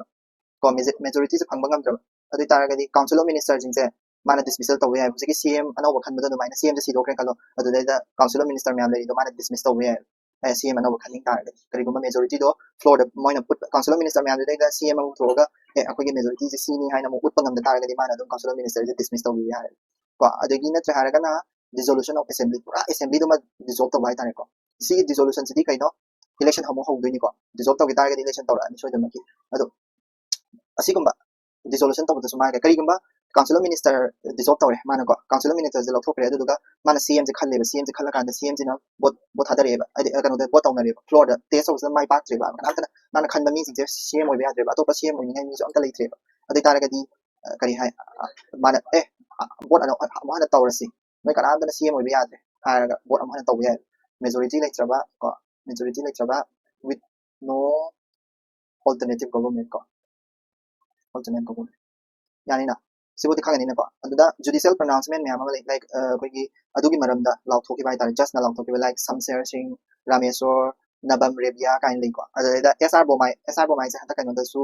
ko majority se phang bangam dra adu tar ga di council of minister jing se mana dismissal to ya busi CM ano bakhan bada mai na CM se do kren kalo adu da council of minister myam lai do mana dismiss to ya CM ano bakhan ning tar ga karigumba majority do floor da moina put council of minister myam da CM ang to ga akoi majority se sini haina mo put pangam da tar ga di mana do council of minister se dismiss to ya ko adu gi na tra har ga na dissolution of assembly pura assembly do ma dissolve to bai tar ko si dissolution se di kai no election hamo ho doi ni ko dissolve to gi tar ga election to ra ni so da ma ki adu asigumba dissolution to so ma ga kari gumba council of minister dissolve to re mana ko council of minister je lo thok re adu ga mana CM je khalle ba CM je khalla kan da CM je na bot hadare ba adi kanu de bot taw na re floor da test so mai pa tre ba kana mana khan ba mi je CM oi ba tre ba to pa CM oi ni ngai ni so am ta lai tre ba adi tar ga di kari hai mana bot ano mana taw ra si mai kana da CM oi ba ya tre ha ga bot am hana taw ya majority lai tra ba ko majority lai tra ba with no alternative government ko alternate government yani na siboti khangani na ko aduda judicial pronouncement me amama like koigi adugi maramda law thoki bai tar just na law thoki like samser singh rameswar nabam rebia kain lai ko adada SR bomai se hata kaino da su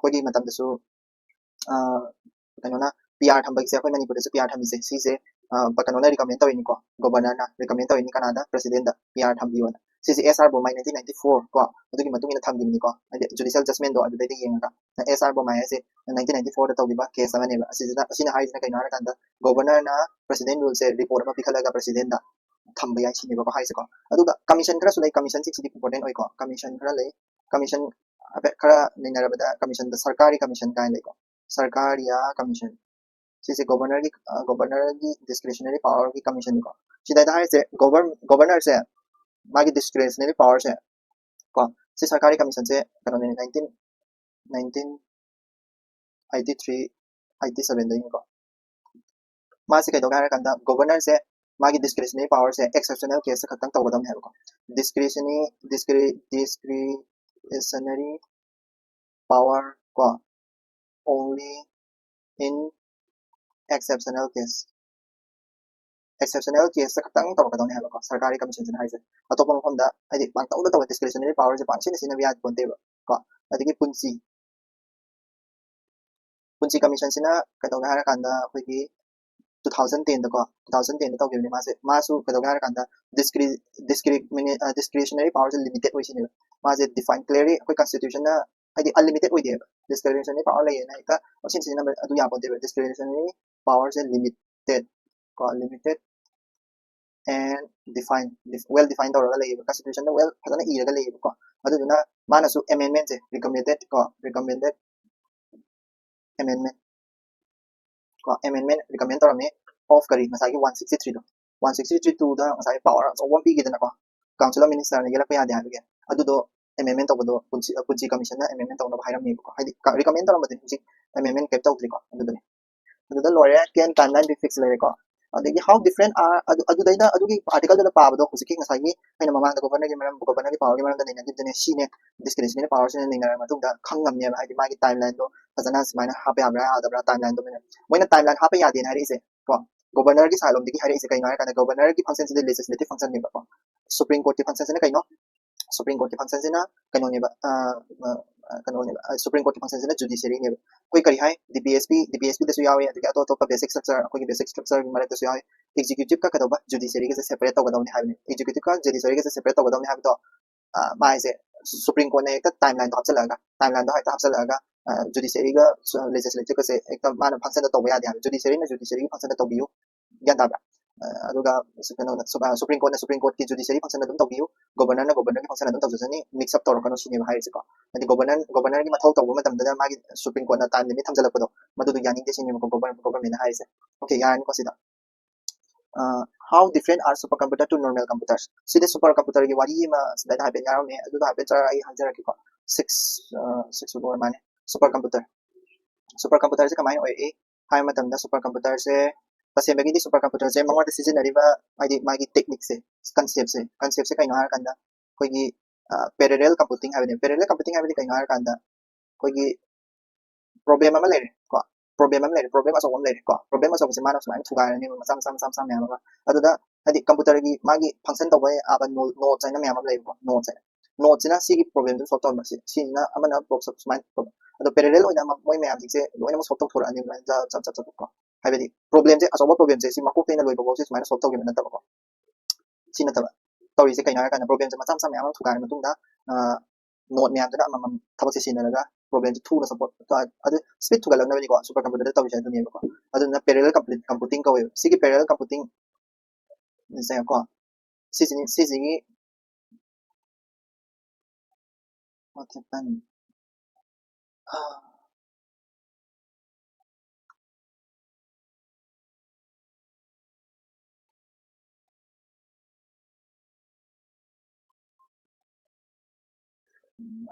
koigi matam da su kaino na PR thambak se koi manipur se PR thami se si se bakano na recommend to ni ko governor na recommend to ni kanada president da PR thambi wona si SR bomai 1994 ko adugi matung ina thambi ni ko judicial judgment do adada de yenga na SR bomai se 1994 da tawdiba case amane ba asina haisina kaino har kanda governor na president rule se report ma pikhalaga president da thamba ya chini ba haise ko aduga commission kra sulai commission sik sidi important oi ko commission kra le commission abe kra ninara bada commission da sarkari commission kain le ko sarkariya commission sisi governor ki discretionary power ki commission ko sidai da haise governor se magi discretionary power se ko si sarkari commission se kano 1983 87 da ko मासे कई दोगा कanda governor से मागी discretionary power से exceptional case से खतम तब बदम है को discretionary power को only in exceptional case से खतम तब बदम है को सरकारी कमीशन से हाइसे अतोप मफम दा आदि पांताउ दा discretionary power से पांसिन सिन बियाद कोनते को अदिगी पुंची कमीशन सिना कदोगा कanda कोई 2010 da ko 2010 da tawgi masu kadoga har kanda discretionary powers limited oi sini maase define clearly koi constitution na adi unlimited oi de discretionary power lai na ika osin sin na adu ya bonde discretionary powers limited ko limited and defined well defined or lai constitution na well hadana ira ga lai ko adu na mana su amendment recommended amendment amendment recommend to me off kari masagi 163 do 163 2 da masagi power so 1 p gidana ko council of minister ne gela pa ya de adu do amendment to do punchi commission na amendment to no hairam ni ko haidi recommend to ma punchi amendment ke to ko adu do lawyer can timeline be fix le ko adigi how different are adu daina adu ki article da pa do kusiki masagi aina mamang da governor ki maram governor ki power ki maram da ne gidane shi ne discretionary power ne ne na ma tu da khangam ne haidi ma ki timeline do fazana simana ha pa abra da timeline do me moina timeline ha pa ya de na ri se ko governor ki salom digi hari se kai na kana governor ki function se legislative function ne ba ko supreme court ki function se ne kai no supreme court ki function se na kano ne ba supreme court ki function se na judiciary ne koi kari hai DPSP da su yawe da to to basic structure ko ki basic structure mara da su yawe executive ka kado ba judiciary ke se separate to gadawni hai ne executive ka judiciary ke se separate to gadawni hai to mai se supreme court ne ta timeline to hapsalaga timeline to hapsalaga judiciary ga legislative ka se ekta mana function to ya de judiciary function to biu yan da aduga supreme court ki judiciary function dum to biu governor ki function dum to jani mix up to kano sini ba hai se ko adi governor ki mathau to ba matam da ma supreme court na time limit thamjala ko do madu du yani de sini ko government hai se okay yan ko sida how different are supercomputer to normal computers see the supercomputer ki wari ma sida ha ben yaro me adu da ben chara ai hanjara ki ko 6 over mane supercomputer se kamai oi hai matam da supercomputer se pasem bagi di supercomputer se mangwa de season ariba ai magi technique se concept se kai no har kanda koi gi parallel computing ha ne kai no har kanda koi gi problem ama le ko problem am lay problem aso am lay ko problem aso se mana sumai thugai ni sam ya ma aduda adi computer gi magi function to bai aba node chaina me am lay ko node china si gi problem to solve to ma si na amana problem sumai ado parallel oina ma moi me am se loina ma solve to thora ani ma ja ko haibedi problem je aso problem je si ma ko te na loi bo si sumai solve to gi na ta ko si na ta tawri se kaina kana problem je ma sam ya ma thugai ma tung da node me am da ma thaba se sin na ga problem thu na support adu speed thu galang na ni ko super computer ta wi ni ko adu na parallel computing ko sigi parallel computing ni sa ko sigi what happened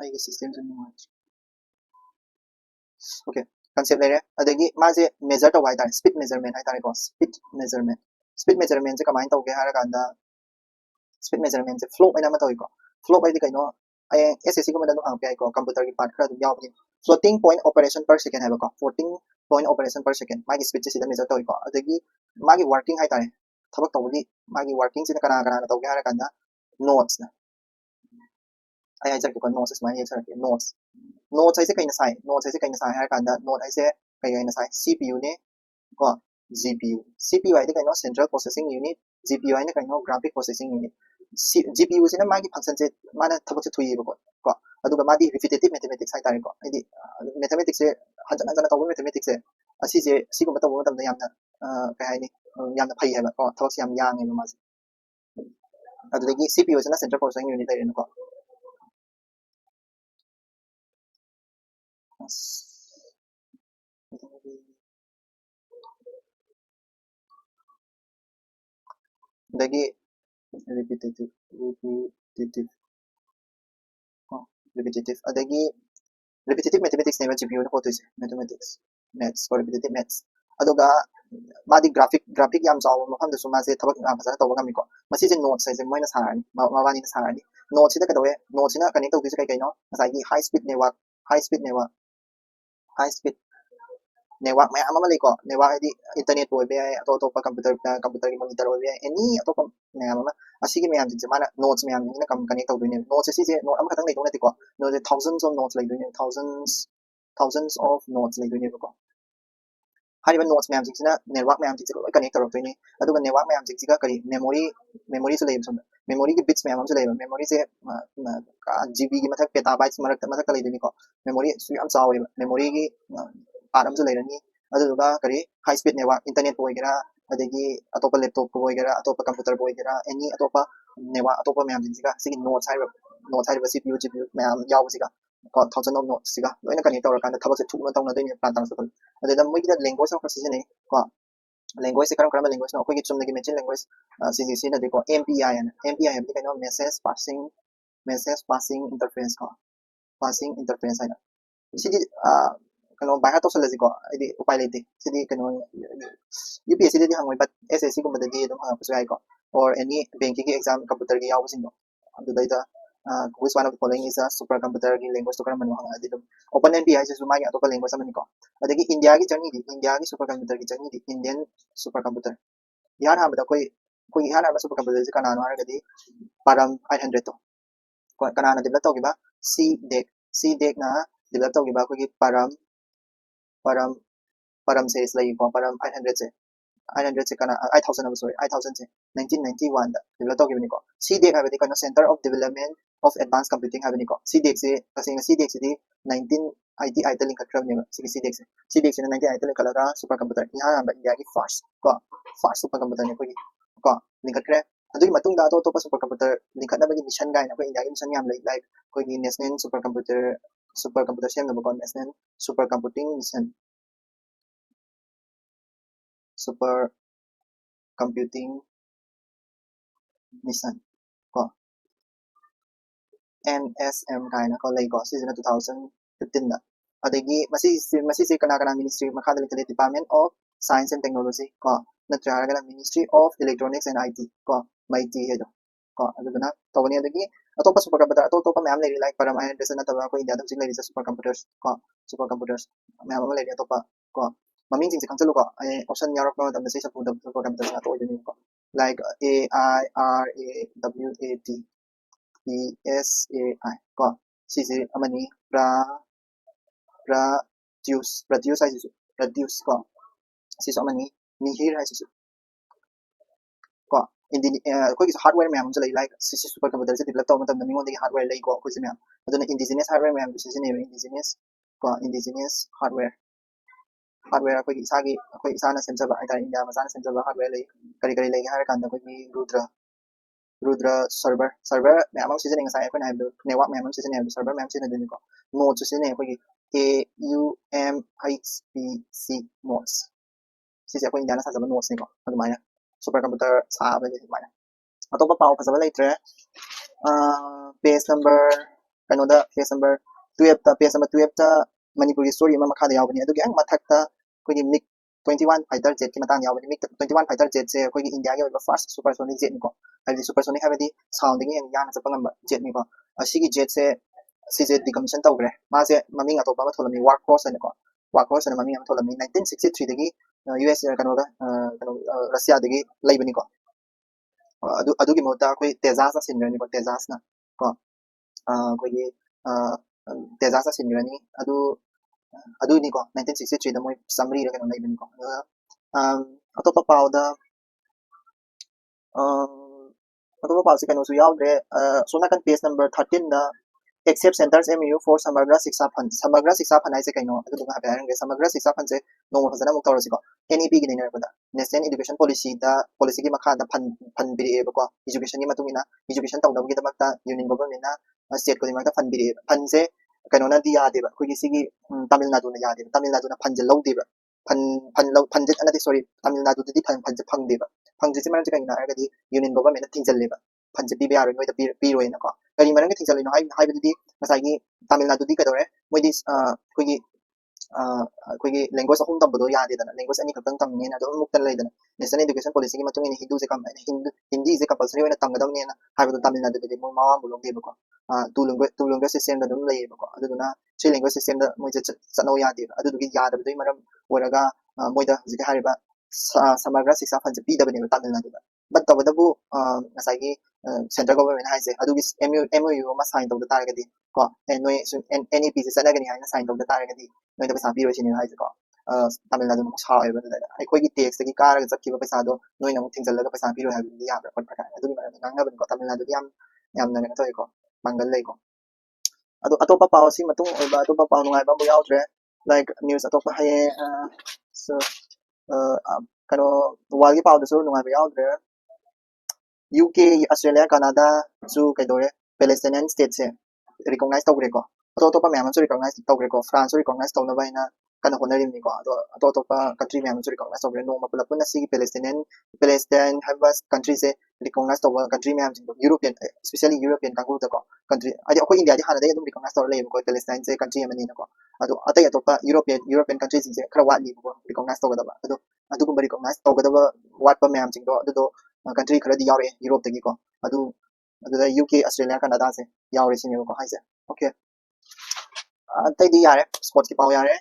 ai system to no okay concept lere adagi ma je measure to wai ta speed measurement ai ta ko speed measurement je kamai to ge har kan da speed measurement je flow ina ma to ko flow ai di kai no ai ssc ko ma da no ang pi ko computer ki part kha du yaw ni floating point operation per second hai ko floating point operation per second ma gi speed je sida measure to ko adagi ma gi working hai ta thabak to di ma gi working sida kana to ge har kan da nodes na ai ja ko nodes ma ye sa nodes node sai se kai na sai har kan da node ai se kai na sai cpu ne ko cpu ai de kai no central processing unit gpu ai ne kai no graphic processing unit gpu se na ma gi function se ma na thabak se thui ba ko adu ga ma di repetitive mathematics hai ta ko ai di mathematics se hanjan taw mathematics se asi se si ko ma taw tam da yamna kai hai ni yamna phai hai ba ko thabak se yam yang ni ma se adu de gi cpu se na central processing unit ai ne ko dagi repetitive adagi repetitive mathematics ne GPU na photo is mathematics maths or repetitive maths aduga madi graphic yam jaw mo ham da suma se thabak na phasa taw ga mi ko masi je notes sai je moina sarani ma bani na sarani notes da ka dawe notes na connect to kai kai no sai gi high speed network mai ama le ko network di internet boy be ato to computer ki monitor boy be any ato ko ne ama asigi me am je mana notes me am ni na kam connect to ne notes si je no am ka tang le to ne ko no the thousands of notes like doing thousands of notes like doing ko hari ban notes me am ji na network me am ji ko connect to ne adu ga network me am ji ga kari memory so le so memory ki bits me am so le memory se gb ki mathak petabytes mathak ka le ni ko memory su am chaw memory ki param so le ni adu ga kari high speed network internet boy gira adagi atopa laptop boy gira atopa computer boy gira any atopa network atopa me am ji ga sigi notes hai cpu gpu me am yaw si ga ko thousand of notes si ga loina connect to ra kan thabak se thuk na taw na de plan tang so adu da moi gi language of precision ne ko language se karam language no ko gi chum ne gi machine language cgc na de ko mpi hai bi no message passing interface ko passing interface hai sidi kano by heart of ko idi upai lete sidi kano UPSC de hangoi but SSC ko madadi dum hang ko sai ko or any banking exam computer gi yaw sing no adu dai da which one of the following is a supercomputer gi language to karam hang adi dum open NPI se suma gi atopa language amani ko adagi India gi journey di supercomputer gi journey di Indian supercomputer yaar ha bada koi yaar ha supercomputer se kana no har gadi param 500 to ko kana na develop to gi ba C deck na develop to gi ba ko gi param se is like param 500 se kana 5000 I'm sorry 5000 se 1991 da develop to gi ko CDEC ha kana Center of Development of Advanced Computing ha ko CDEC se kasi CDEC se 1988 ta link kram ne si CDEC se 1988 link kala supercomputer ya ba India gi fast supercomputer ne ko link kre adui matung da to supercomputer link na ba gi mission ga na ko India gi mission yam like ko gi national supercomputer sem na ba national supercomputing mission supercomputing mission ko NSM kaina ko lay ko season 2015 da adagi masi se kana ministry makha da department of science and technology ko natra ministry of electronics and IT ko MIT hedo ko aduna tawani adagi atopa supercomputer atopa ma'am lay like param ayan desa na tawa ko India dum sig lay supercomputers ko supercomputers ma'am lay atopa ko ꯃꯃꯤꯡꯁꯤꯡꯁꯦ ꯈꯪꯖꯜꯂꯨꯀꯣ ꯑꯩ option ꯌꯥꯎꯔꯛꯄ ꯃꯇꯝꯗ ꯁꯤ support ꯀꯝꯄ꯭ꯌꯨꯇꯔꯁꯤꯅ ꯑꯣꯏꯗꯣꯏꯅꯦꯕꯀꯣ like AIRAWAT PSAI ꯀꯣ ꯁꯤꯁꯦ ꯑꯃꯅꯤ produce ꯍꯥꯏꯁꯤꯁꯨ produce ꯀꯣ ꯁꯤꯁꯨ ꯑꯃꯅꯤ ꯃꯤꯍꯤꯔ ꯍꯥꯏꯁꯤꯁꯨ ꯀꯣ ꯑꯩꯈꯣꯏꯒꯤꯁꯨ ꯍꯥꯔꯗꯋꯦꯌꯔ ꯃꯌꯥꯝ ꯑꯃꯁꯨ ꯂꯩ ꯂꯥꯏꯛ ꯁꯤꯁꯤ ꯁꯨꯄꯔ ꯀꯝꯄ꯭ꯌꯨꯇꯔꯁꯦ ꯗꯤꯕꯦꯂꯞ ꯇꯧꯕ ꯃꯇꯝꯗ ꯃꯤꯉꯣꯟꯗꯒꯤ ꯍꯥꯔꯗꯋꯦꯌꯔ ꯂꯩꯀꯣ ꯑꯩꯈꯣꯏꯁꯦ ꯃꯌꯥꯝ ꯑꯗꯨꯅ ꯏꯟꯗꯤꯖꯤꯅꯤꯌꯁ ꯍꯥꯔꯗꯋꯦꯌꯔ ꯃꯌꯥꯝꯁꯨ ꯁꯤꯖꯤꯟꯅꯩꯕ ꯏꯟꯗꯤꯖꯤꯅꯤꯌꯁ ꯍꯥꯔꯗꯋꯦꯌꯔ ꯑꯩꯈꯣꯏꯒꯤ ꯏꯁꯥꯒꯤ ꯑꯩꯈꯣꯏ ꯏꯁꯥꯅ ꯁꯦꯝꯖꯕ ꯍꯥꯏꯇꯥꯔꯦ ꯏꯟꯗꯤꯌꯥ ꯃꯆꯥꯅ ꯁꯦꯝꯖꯕ ꯍꯥꯔꯗꯋꯦꯌꯔ ꯂꯩ ꯀꯔꯤ ꯂꯩꯒꯦ ꯍꯥꯏꯔꯀꯥꯟꯗ ꯑꯩꯈꯣꯏꯒꯤ ꯔꯨꯗ꯭ꯔ ꯁꯔꯚꯔ ꯃꯌꯥꯝ ꯑꯃ ꯁꯤꯖꯤꯟꯅꯩ ꯉꯁꯥꯏ ꯑꯩꯈꯣꯏꯅ ꯍꯥꯏꯕꯗꯣ ꯅꯦꯠꯋꯥꯔꯛ ꯃꯌꯥꯝ ꯑꯃ ꯁꯤꯖꯤꯟꯅꯩ ꯍꯥꯏꯕꯗꯣ ꯁꯔꯚꯔ ꯃꯌꯥꯝ ꯁꯤꯖꯤꯟꯅꯗꯣꯏꯅꯤꯀꯣ ꯅꯣꯠꯁꯨ ꯁꯤꯖꯤꯟꯅꯩ ꯑꯩꯈꯣꯏꯒꯤ AUMHPC ꯅꯣꯠꯁ ꯁꯤꯁꯦ ꯑꯩꯈꯣꯏ ꯏꯟꯗꯤꯌꯥꯅ ꯁꯥꯖꯕ ꯅꯣꯠꯁꯅꯤꯀꯣ ꯑꯗꯨꯃꯥꯏꯅ ꯁꯨꯄꯔ ꯀꯝꯄ꯭ꯌꯨꯇꯔ ꯁꯥꯕꯁꯦ ꯑꯗꯨꯃꯥꯏꯅ ꯑꯇꯣꯞꯄ ꯄꯥꯎ ꯐꯖꯕ ꯂꯩꯇ꯭ꯔꯦ ꯄꯦꯖ ꯅꯝꯕꯔ ꯀꯩꯅꯣꯗ ꯄꯦꯖ ꯅꯝꯕꯔ 12ꯇ ꯃꯅꯤꯄꯨꯔꯤ ꯁ꯭ꯇꯣꯔꯤ ꯑꯃ ꯃꯈꯥꯗ ꯌꯥꯎꯕꯅꯤ ꯑꯗꯨꯒꯤ ꯍꯦꯛ ꯃꯊꯛꯇ ꯑꯩꯈꯣꯏꯒꯤ ꯃꯤꯛ 21 ꯐꯥꯏꯇꯔ ꯖꯦꯠꯀꯤ ꯃꯇꯥꯡꯗ ꯌꯥꯎꯕꯅꯤ ꯃꯤꯛ 21 ꯐꯥꯏꯇꯔ ꯖꯦꯠꯁꯦ ꯑꯩꯈꯣꯏꯒꯤ ꯏꯟꯗꯤꯌꯥꯒꯤ ꯑꯣꯏꯕ ꯐꯥꯔꯁ ꯁꯨꯄꯔꯁꯣꯅꯤꯛ ꯖꯦꯠꯅꯤꯀꯣ ꯍꯥꯏꯕꯗꯤ ꯁꯨꯄꯔꯁꯣꯅꯤꯛ ꯍꯥꯏꯕꯗꯤ ꯁꯥꯎꯟꯗꯒꯤ ꯍꯦꯟꯅ ꯌꯥꯡꯅ ꯆꯠꯄ ꯉꯝꯕ ꯖꯦꯠꯅꯤꯀꯣ ꯑꯁꯤꯒꯤ ꯖꯦꯠꯁꯦ ꯁꯤꯁꯦ ꯗꯤꯀꯃꯤꯁꯟ ꯇꯧꯈ꯭ꯔꯦ ꯃꯥꯁꯦ ꯃꯃꯤꯡ ꯑꯇꯣꯞꯄ ꯑꯃ ꯊꯣꯜꯂꯝꯃꯤ ꯋꯥꯔꯛ ꯍꯣꯔꯁ ꯍꯥꯏꯅꯀꯣ ꯋꯥꯔꯛ ꯍꯣꯔꯁ ꯍꯥꯏꯅ ꯃꯃꯤꯡ ꯑꯃ ꯊꯣꯜꯂꯝꯃꯤ 1963ꯗꯒꯤ US ꯔꯁꯤꯌꯥꯗꯒꯤ ꯂꯩꯕꯅꯤꯀꯣ ꯑꯗꯨꯒꯤ ꯃꯍꯨꯠꯇ ꯑꯩꯈꯣꯏ ꯇꯦꯖꯥꯁꯅ ꯁꯤꯟꯈ꯭ꯔꯅꯤꯀꯣ ꯇꯦꯖꯥꯁꯅ ꯀꯣ ꯑꯩꯈꯣꯏꯒꯤ ꯇꯦꯖꯥꯁꯅ ꯁꯤꯟꯈ꯭ꯔꯅꯤ ꯑꯗꯨꯅꯤꯀꯣ 1963ꯗ ꯃꯣꯏ ꯆꯥꯝꯃꯔꯤꯔ ꯀꯩꯅꯣ ꯂꯩꯕꯅꯤꯀꯣ ꯑꯗꯨꯒ ꯑꯇꯣꯞꯄ ꯄꯥꯎꯗ ꯑꯇꯣꯞꯄ ꯄꯥꯎꯁꯦ ꯀꯩꯅꯣꯁꯨ ꯌꯥꯎꯗ꯭ꯔꯦ ꯁꯣꯝ ꯅꯥꯀꯟ ꯄꯦꯖ ꯅꯝꯕꯔ 13ꯗ except centres MU for Samagra Shiksha fund हाइसे कइनो अदुगा हाबे हारंगे समग्र शिक्षा फंड से नोंग फजना मुक तौरसिको NEP गिनि नरबदा नेशनल एजुकेशन पॉलिसी की मखा दा फंड बिरेबको एजुकेशन की मतुंगिना एजुकेशन तौदबगी दमकता यूनियन गवर्नमेंट ना स्टेट को दिमागता फंड बिरे फंड से कइनोना दि यादेबा कोगी सिगी तमिलनाडु ना यादेबा तमिलनाडु ना फंड लौदेबा फंड अनदि सॉरी तमिलनाडु दि फंड फंगदेबा फंड से मरन कइना हारगदी यूनियन गवर्नमेंट थिंजलेबा फंड से पीबे यारो नोइदा पीरोइनाको करी मरन थिंजलिनो हाइबदि मसागी तमिलनाडु कदौरे मोदी अखोगी लैंग्वेज अहम तंबदो यादेदना लैंग्वेज अनी खतंग तंगनेना दो मुक्तन लेदना नेशनल एजुकेशन पॉलिसी की मतुंग हिंदू से कम हिंदी से कंपलसरी होना तंगदवनेना हाइबदो तमिलनाडु दे मो मावा बुलोंगेबको टू लैंग्वेज सिस्टम द दum लेबको अदुना थ्री लैंग्वेज सिस्टम द मोइ चनो यादेबा अदुदुगी यादबदोइ मरम ओरगा मोइदा जिके हारिबा समग्र शिक्षा फंड पीदबनेबा तमिलनाडु दा बट तबदबु ngसागी सेंट्रल गवर्नमेंट हाइसे अदुगी MOU मा साइन तौद तारगदी को नोइ NEP से चनगनी हाइना साइन तौद तारगदी नोइदा पैसा पीरोसिनि हाइसे को तमिलनाडु नु सावेबा ददा अखोगी टैक्स दगी कारगा जक्किबा पैसादो नोइना मु थिंजलगा पैसा पीरो हाइबदि याब्रा फटफटा अदुगी मरम ngangnabन को तमिलनाडु याम नगन तोइको मंगल लेको अदो अतोपा पावसी मतुंग ओइबा अतोपा पाव नुगाइबा बु याउद्रे लाइक न्यूज़ अतोपा हाये सो कनो वालगी पावदसु नुगाइबा याउद्रे UK ऑस्ट्रेलिया कनाडा सु कइदोरे पैलेस्टाइनियन स्टेट से रिकॉग्नाइज तौग्रेको अतोपा मैम सु रिकॉग्नाइज तौग्रेको फ्रांस रिकॉग्नाइज तौनबाइना कन होनरिमनिको अतोपा कंट्री मैम सु रिकॉग्नाइज तौग्रे नो मपलपुना सी पैलेस्टाइन हैव कंट्री से रिकॉग्नाइज तौबा कंट्री मैम सिंग यूरोपियन स्पेशली यूरोपियन कांगुदको कंट्री अदि अखोई इंडिया दि हानदे एकदम रिकॉग्नाइज तौर लेबको पैलेस्टाइन से कंट्री अमनिनको अदो अतै अतोपा यूरोपियन कंट्री सिंग से खरा वाटलिबको रिकॉग्नाइज तौगदबा अदो अदुगुम रिकॉग्नाइज तौगदबा वाटपा मैम सिंग दो कंट्री खरदी यावरे यूरोप तगीको अदुदा UK ऑस्ट्रेलिया कनाडा से यावरे सिनेको हाइसे ओके अतैदि यारे स्पोर्ट्स की पाव यारे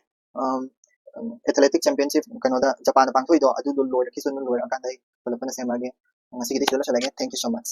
एथलेटिक चैंपियनशिप कनोदा जापान पांथोइदो अदु लोइर किसुन लोइर कांदै फलपन सेमागे ngasi gidi sila thank you so much